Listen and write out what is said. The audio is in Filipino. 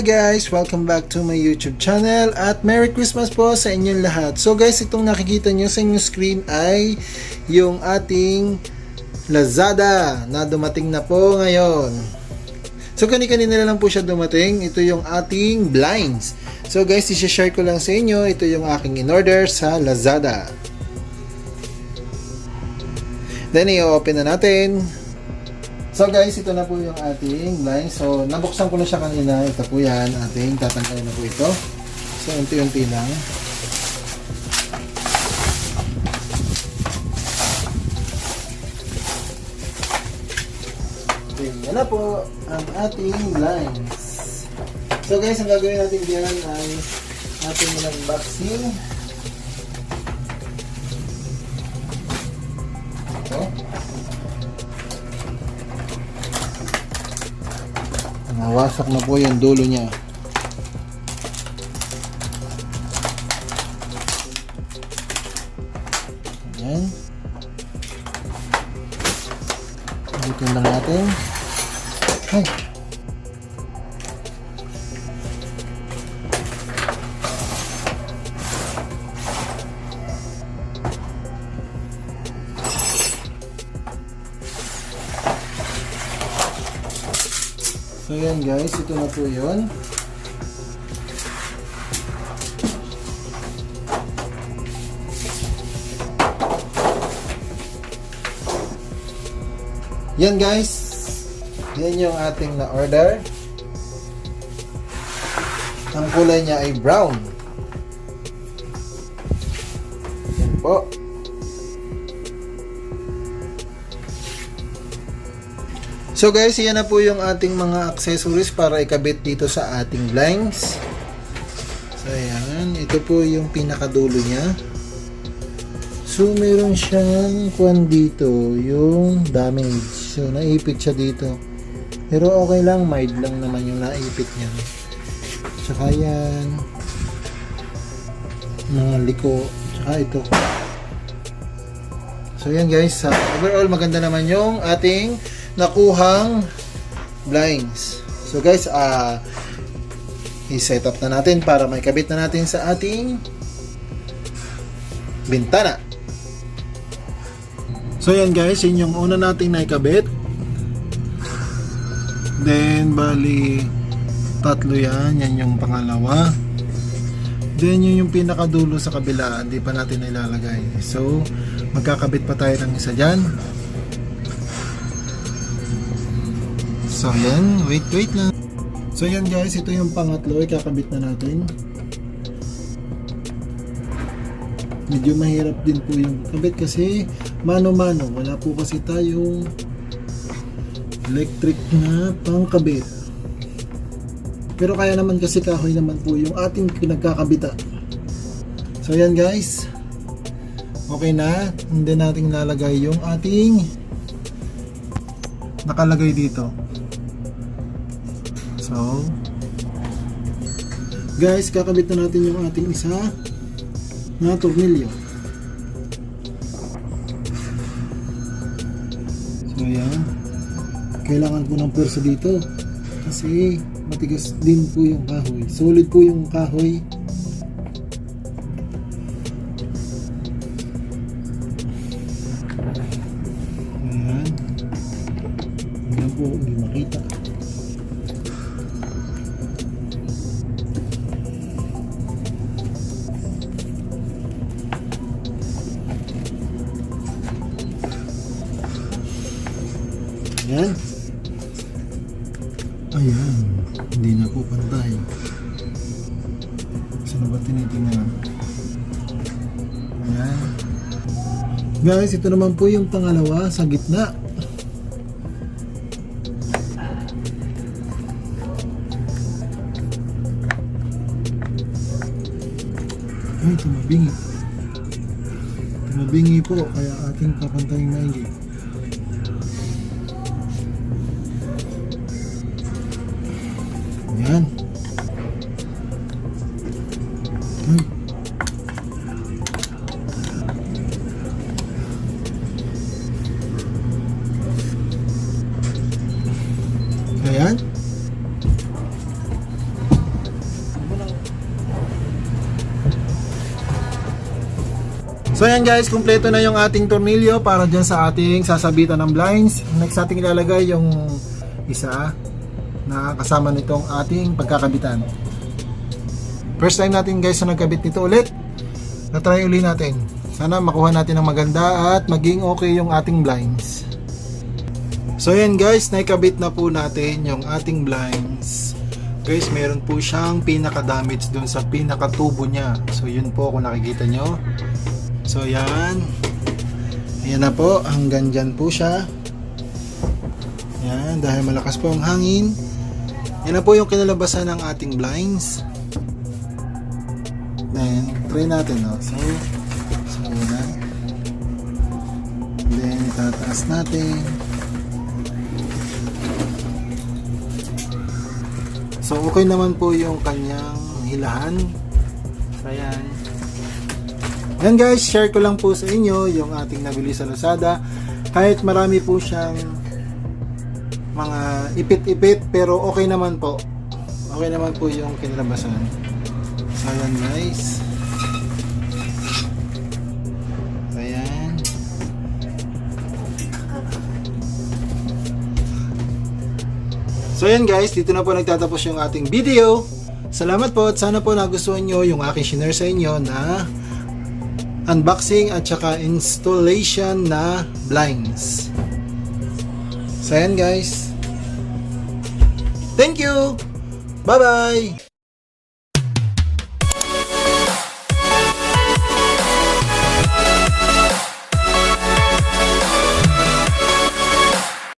guys! Welcome back to my YouTube channel at Merry Christmas po sa inyong lahat. So guys, itong nakikita nyo sa inyong screen ay yung ating Lazada na dumating na po ngayon. So kanina lang po siya dumating. Ito yung ating blinds. So guys, i-share ko lang sa inyo. Ito yung aking in-order sa Lazada. Then i-open na natin. So guys, ito na po yung ating blinds. So nabuksan ko na siya kanina. Ito po yan, ating tatanggalin na po ito. So unti-unti lang. Okay, yan na po ang ating blinds. So guys, ang gagawin natin diyan ay ating unboxing. Ito. Nawasak na po yung dulo niya. Ayan. Dito na natin. Ay. So yan guys, ito na po yun. Yan guys, yan yung ating na-order. Ang kulay niya ay brown. Yan po. So guys, yan na po yung ating mga accessories para ikabit dito sa ating blinds. So ayan, ito po yung pinakadulo niya. So meron siyang kwan dito, yung damage. So naipit siya dito. Pero okay lang, mild lang naman yung naipit niya. Tsaka yan, mga liko, tsaka ito. So yan guys, overall maganda naman yung ating nakuhang blinds. So guys, i-set up na natin para may kabit na natin sa ating bintana. So yan guys, yun yung una nating naikabit. Then bali tatlo yan, yan yung pangalawa. Then yun yung pinakadulo sa kabila, hindi pa natin ilalagay. So magkakabit pa tayo ng isa dyan. So yan, wait lang. So yan guys, ito yung pangatlo, ikakabit na natin. Medyo mahirap din po yung kabit kasi mano-mano, wala po kasi tayong electric na pangkabit. Pero kaya naman kasi kahoy naman po yung ating pinagkakabita. So yan guys, okay na. Hindi natin lalagay yung ating nakalagay dito. So guys, kakabit na natin yung ating isa na tornilyo. So yan, kailangan po ng pwersa dito kasi matigas din po yung kahoy, solid po yung kahoy. Ayan, ayan po, hindi makita. Ayan. Ayan. Hindi na po pantay. Saan ba tinitingnan? Ayan. Guys, ito naman po yung pangalawa sa gitna. Ay, tumabingi. Tumabingi po, kaya ating papantayin maigi. Yan. Ayan. So ayan guys, kumpleto na yung ating tornilyo para dyan sa ating sasabitan ng blinds. Next ating ilalagay yung isa na kasama nitong ating pagkakabitan. First time natin guys na nagkabit nito ulit. Na-try uli natin. Sana makuha natin ng maganda at maging okay yung ating blinds. So ayan guys, naikabit na po natin yung ating blinds. Guys, meron po siyang pinaka-damage dun sa pinaka-tubo niya. So yun po kung nakikita nyo. So yan. Ayan na po, hanggang dyan po siya. Yan, dahil malakas po ang hangin. Yan na po yung kinalabasan ng ating blinds. Then, try natin, no? So una. Then, tataas natin. So, okay naman po yung kanyang hilahan. So, ayan. Yan guys, share ko lang po sa inyo yung ating nabili sa Lazada. Kahit marami po siyang mga ipit-ipit, pero okay naman po. Okay naman po yung kinalabasan. So, ayan guys. Ayan. So ayan guys, dito na po nagtatapos yung ating video. Salamat po at sana po nagustuhan nyo yung aking share sa inyo na unboxing at saka installation na blinds. So ayan guys. Thank you. Bye bye.